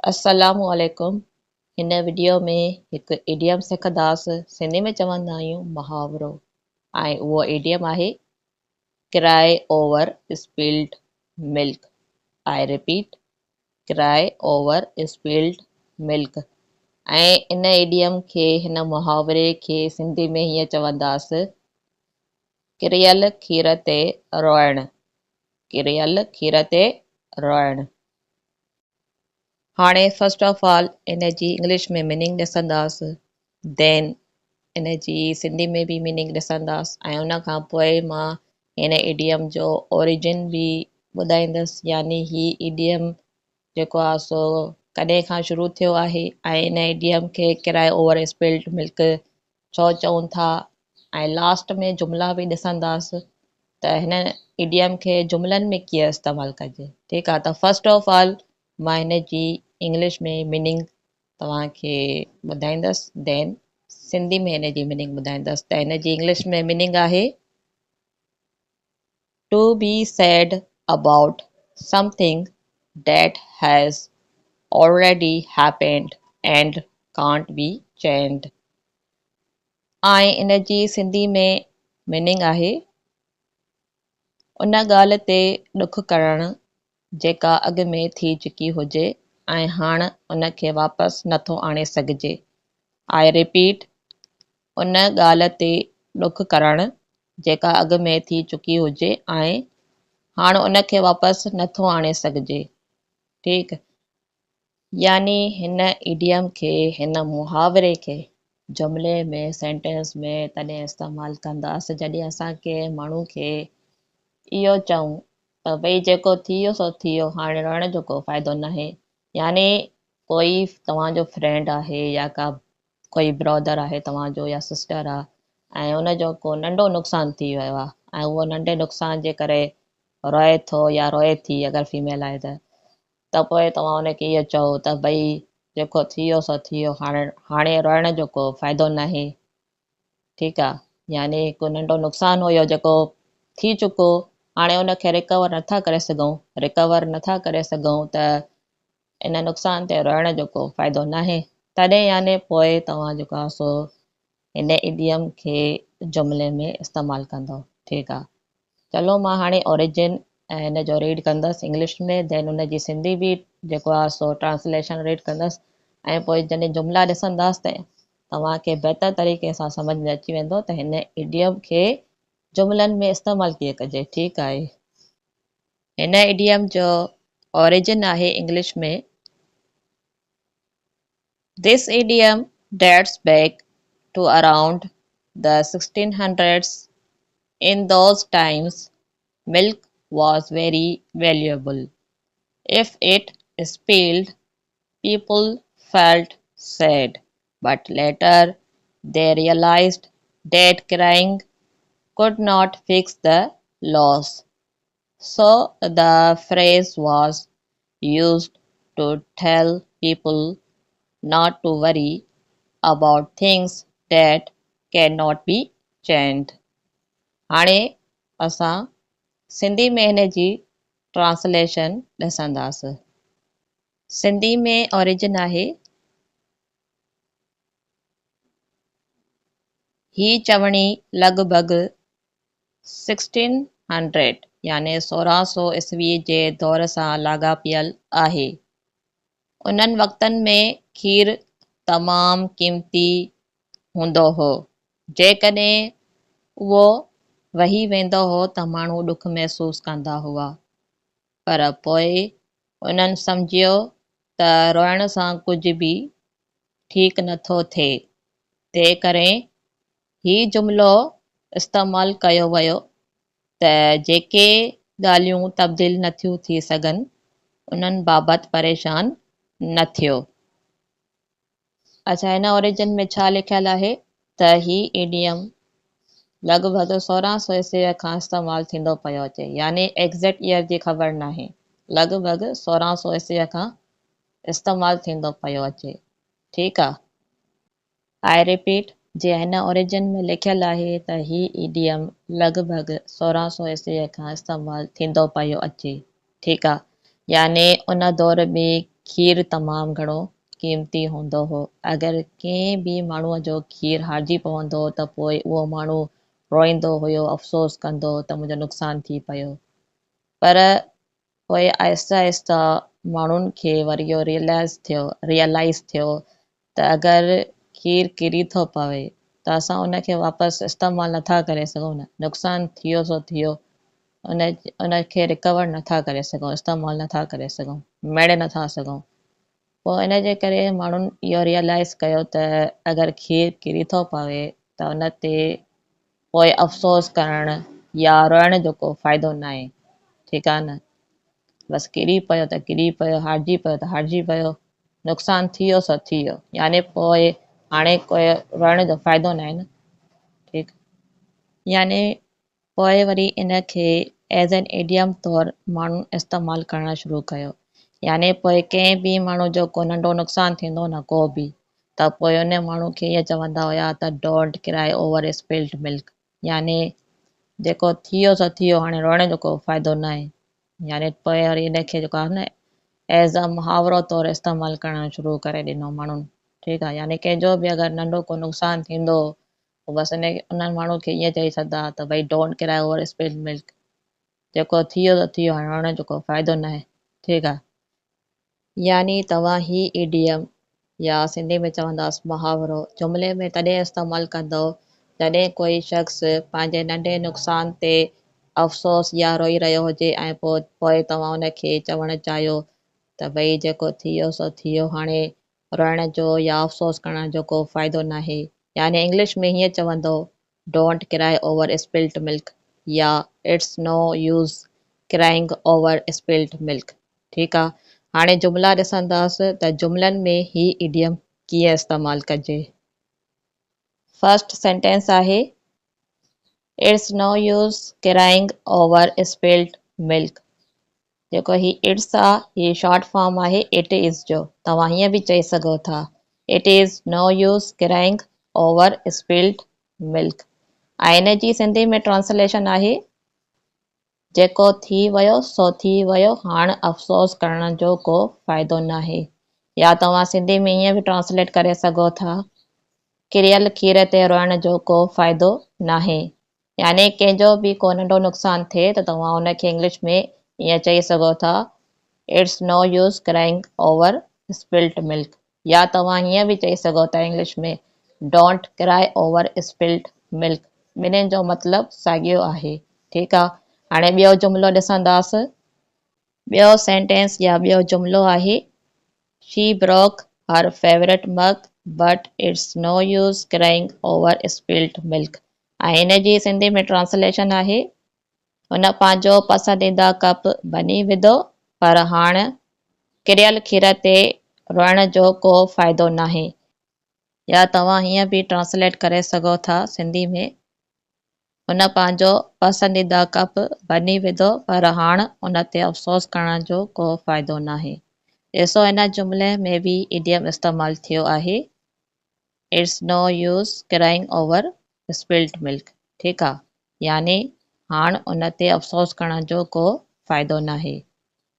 अस्सलामु अलैकुम। हिन वीडियो में हिकु इडियम सिखंदासीं। सिंधी में चवंदा आहियूं मुहावरो, ऐं उहो इडियम आहे cry over spilled milk. I repeat, cry over spilled milk. ऐं इन इडियम खे, हिन मुहावरे खे सिंधी में हीअं चवंदासीं, किरियल खीर ते रोइणु। किरियल खीर ते रोइणु। हाणे first of all in ji English में मीनिंग ॾिसंदासीं, देन इन जी सिंधी में बि मीनिंग ॾिसंदासीं, ऐं उन खां पोइ मां हिन इडियम जो ओरिजिन बि ॿुधाईंदसि, यानी ही इडियम जेको आहे सो कॾहिं खां शुरू थियो आहे, ऐं इन इडियम खे किराए ओवर स्पिल्ड मिल्क छो चऊं था, ऐं लास्ट में जुमिला बि ॾिसंदासीं त हिन इडियम खे जुमिलनि में कीअं इस्तेमालु कजे। ठीकु आहे, त फर्स्ट ऑफ ऑल मां हिन जी इंग्लिश में मीनिंग तव्हांखे ॿुधाईंदसि, देन सिंधी में हिन जी मीनिंग ॿुधाईंदसि। त हिन जी इंग्लिश में मीनिंग आहे to be sad about something that has already happened and can't be changed। ऐं इन जी सिंधी में मीनिंग आहे उन ॻाल्हि ते ॾुख करणु जेका अॻु में थी चुकी हुजे ऐं हाणे उनखे वापसि नथो आणे सघिजे। आई रिपीट, उन ॻाल्हि ते ॾुख करणु जेका अॻु में थी चुकी हुजे ऐं हाणे उनखे वापसि नथो आणे सघिजे। ठीकु, यानी हिन इडियम खे, हिन मुहावरे खे जुमिले में, सेंटेंस में तॾहिं इस्तेमालु कंदासीं जॾहिं असां कंहिं माण्हू खे इहो चऊं त भई जेको थी वियो सो थी वियो, हाणे रहण जो को फ़ाइदो न आहे। यानी कोई तव्हांजो फ्रेंड आहे या कोई ब्रदर आहे तव्हांजो या सिस्टर आहे, ऐं उनजो को नंढो नुक़सानु थी वियो आहे, ऐं उहो नंढे नुक़सान जे करे रोए थो या रोए थी, अगरि फीमेल आहे त पोइ तव्हां उनखे इहो चओ त भई जेको थी वियो सो थी वियो, हाणे रोइण जो को फ़ाइदो न आहे। ठीकु आहे, यानी हिकु नंढो नुक़सानु हुयो जेको थी चुको, हाणे उनखे रिकवर नथा करे सघूं त इन नुक़सान ते रोइण जो को फ़ाइदो न आहे। तॾहिं यानी पोइ तव्हां जेको आहे सो हिन इडियम खे जुमिले में इस्तेमालु कंदव। ठीकु आहे, चलो मां हाणे ओरिजिन ऐं हिन जो रीड कंदसि इंग्लिश में, देन उन जी सिंधी बि जेको आहे सो ट्रांसलेशन रीड कंदसि, ऐं पोइ जॾहिं जुमिला ॾिसंदासीं त तव्हांखे बहितर तरीक़े सां सम्झ में अची वेंदो त हिन इडियम खे जुमिलनि में इस्तेमालु कीअं कजे। ठीकु आहे, हिन इडियम जो ओरिजिन आहे इंग्लिश में, This idiom dates back to around the 1600s. In those times, milk was very valuable. If it spilled, people felt sad, but later they realized that crying could not fix the loss. So the phrase was used to tell people not to worry about things that cannot be changed। हाणे असां सिंधी में हिन जी translation ॾिसंदासीं। सिंधी में origin आहे, ही चवणी लॻभॻि 1600 यानी 1600 ईस्वी जे दौर सां लाॻापियल आहे। उन्हनि वक़्तनि में खीर तमामु क़ीमती हूंदो हो। जेकॾहिं उहो वही वेंदो हो त माण्हू ॾुख महसूसु कंदा हुआ, पर पोइ उन्हनि सम्झियो त रोइण सां कुझु बि ठीकु नथो थिए। तंहिं करे ही जुमिलो इस्तेमालु कयो वियो त जेके ॻाल्हियूं तब्दील नथियूं थी सघनि उन्हनि बाबति परेशान न थियो। अच्छा, हिन ओरिजिन में छा लिखियलु आहे त ही इडियम लॻभॻि 1600 ईस्वी खां इस्तेमालु थींदो पियो अचे, यानी एग्ज़ैक्ट ईयर जी ख़बर न आहे, लॻभॻि 1600 ईस्वी खां इस्तेमालु थींदो पियो अचे। ठीकु आहे, आई रिपीट, जे हिन ओरिजिन में लिखियलु आहे त ही इडियम लॻभॻि 1600 ईस्वी खां इस्तेमालु थींदो पियो अचे। ठीकु आहे, यानी उन दौर में खीर तमामु घणो क़ीमती हूंदो हो। अगरि कंहिं बि माण्हूअ जो खीर हारिजी पवंदो त पोइ उहो माण्हू रोईंदो हुयो, अफ़सोस कंदो त मुंहिंजो नुक़सानु थी पियो। पर पोइ आहिस्ता आहिस्ता माण्हुनि खे वरी इहो रियलाइज़ थियो त अगरि खीर किरी थो पवे त असां उनखे वापसि इस्तेमालु नथा करे सघूं न, नुक़सानु थियो सो थियो, उनखे रिकवर नथा करे सघूं, इस्तेमालु नथा करे सघूं, मेड़े नथा सघूं। पोइ इन जे करे माण्हुनि इहो रियलाइज़ कयो त अगरि खीर किरी थो पवे त उन ते पोइ अफ़सोस करणु या रोइण जो को फ़ाइदो न आहे। ठीकु आहे न, बसि किरी पियो त किरी पियो, हारिजी पियो त हारिजी पियो, नुक़सानु थियो सो थियो, यानी पोइ हाणे कोई रोइण जो फ़ाइदो न आहे न। ठीकु, यानी पोइ वरी इनखे एज़ एन इडियम तौरु माण्हू इस्तेमालु करणु शुरू कयो। यानी पोइ कंहिं बि माण्हू जो को नंढो नुक़सानु थींदो न को बि, त पोइ उन माण्हू खे ईअं चवंदा हुया त don't cry over spilled milk, यानी जेको थियो सो थियो, हाणे रोइण जो को फ़ाइदो न आहे। यानी पोइ वरी इनखे जेको आहे न एज़ अ मुहावरो तौरु इस्तेमालु करणु शुरू करे ॾिनो माण्हुनि। ठीकु आहे, यानी कंहिंजो बि अगरि नंढो को नुक़सानु थींदो पोइ बसि उन माण्हू खे ईअं चई छॾंदा त भई don't cry over spilled milk, जेको थियो त थियो, हाणे रोइण जो को फ़ाइदो न आहे। ठीकु आहे, यानी तव्हां ही इडियम या सिंधी में चवंदासीं मुहावरो जुमिले में तॾहिं इस्तेमालु कंदव जॾहिं कोई शख़्स पंहिंजे नंढे नुक़सान ते अफ़सोस या रोई रहियो हुजे ऐं पोइ तव्हां उनखे चवणु चाहियो त भई जेको थियो सो थियो, हाणे रोइण जो या अफ़सोस करण जो को फ़ाइदो न आहे। यानी इंग्लिश में हीअं चवंदो don't cry over spilled milk या it's no use crying over spilled milk. ठीकु आहे, हाणे जुमिला ॾिसंदासीं त जुमिलनि में ही इडियम कीअं इस्तेमालु कजे। फर्स्ट सेंटेंस आहे it's no use crying over spilled milk. जेको ही इट्स आहे, ही शॉर्ट फॉर्म आहे इट इज़ जो, तव्हां हीअं बि चई सघो था it is no use crying over spilled milk. ऐं इन जी सिंधी में ट्रांसलेशन आहे जेको थी वियो सो थी वियो, हाणे अफ़सोस करण जो को फ़ाइदो न आहे। या तव्हां सिंधी में ईअं बि ट्रांसलेट करे सघो था किरियल खीर ते रोइण जो को फ़ाइदो न आहे। यानी कंहिंजो बि को नंढो नुक़सानु थिए त तव्हां उनखे इंग्लिश में ईअं चई सघो था it's no use crying over spilled milk. या तव्हां हीअं बि चई सघो था इंग्लिश में don't cry over spilled milk. ॿिन्हिनि जो मतिलबु साॻियो आहे। ठीकु आहे, हाणे ॿियो जुमिलो ॾिसंदासीं। ॿियो सेंटेंस या ॿियो जुमिलो आहे she broke her favourite mug but it's no use crying over spilled milk. ऐं हिन जी सिंधी में ट्रांसलेशन आहे हुन पंहिंजो पसंदीदा कप भञी विधो पर हाणे किरियल खीर ते रोइण जो को फ़ाइदो न आहे। या तव्हां हीअं बि ट्रांसलेट करे सघो था सिंधी में हुन पंहिंजो पसंदीदा कप भञी विधो पर हाणे उन ते अफ़सोस करण जो को फ़ाइदो न आहे। ॾिसो हिन जुमिले में बि इडियम इस्तेमालु थियो आहे it's no use crying over spilled milk. ठीकु आहे, यानी हाणे उन ते अफ़सोस करण जो को फ़ाइदो न आहे।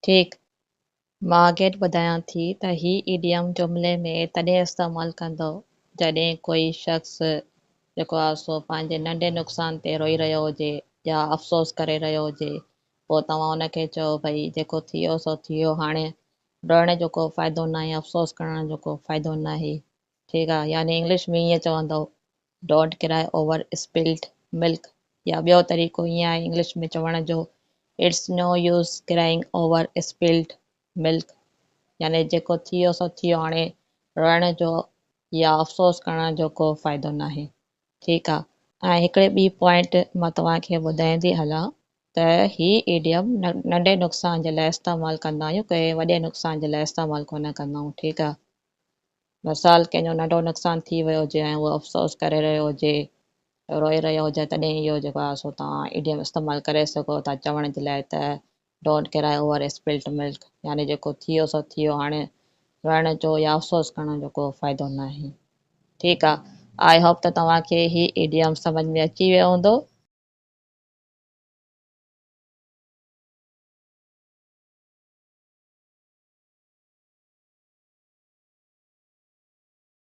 ठीकु, मां अॻे ॿुधायां थी त ही इडियम जुमिले में तॾहिं इस्तेमालु कंदो जॾहिं कोई शख़्स जेको आहे सो पंहिंजे नंढे नुक़सान ते रोई रहियो हुजे या अफ़सोस करे रहियो हुजे, पोइ तव्हां उनखे चओ भई जेको थियो सो थियो, हाणे रोइण जो को फ़ाइदो न आहे, अफ़सोस करण जो को फ़ाइदो न आहे। ठीकु आहे, यानी इंग्लिश में ईअं चवंदो don't cry over spilled milk. या ॿियो तरीक़ो ईअं आहे इंग्लिश में चवण जो it's no use crying over spilled milk. यानी जेको थियो सो थियो, हाणे रोइण जो या अफ़सोस करण जो को फ़ाइदो न आहे। ठीकु आहे, ऐं हिकिड़े ॿी पॉइंट मां तव्हांखे ॿुधाईंदी हलां त ही इडियम नंढे नुक़सान जे लाइ इस्तेमालु कंदा आहियूं, कंहिं वॾे नुक़सान जे लाइ इस्तेमालु कोन कंदा आहियूं। ठीकु आहे, मिसाल कंहिंजो नंढो नुक़सानु थी वियो हुजे ऐं उहो अफ़सोस करे रहियो हुजे, रोई रहियो हुजे, तॾहिं इहो जेको आहे सो तव्हां इडियम इस्तेमालु करे सघो था चवण जे लाइ त don't cry over spilled milk. यानी जेको थियो सो थियो, हाणे रोइण जो या अफ़सोस करण जो को फ़ाइदो न आहे। ठीकु आहे, आई होप त तव्हांखे ही इडियम सम्झ में अची वियो हूंदो।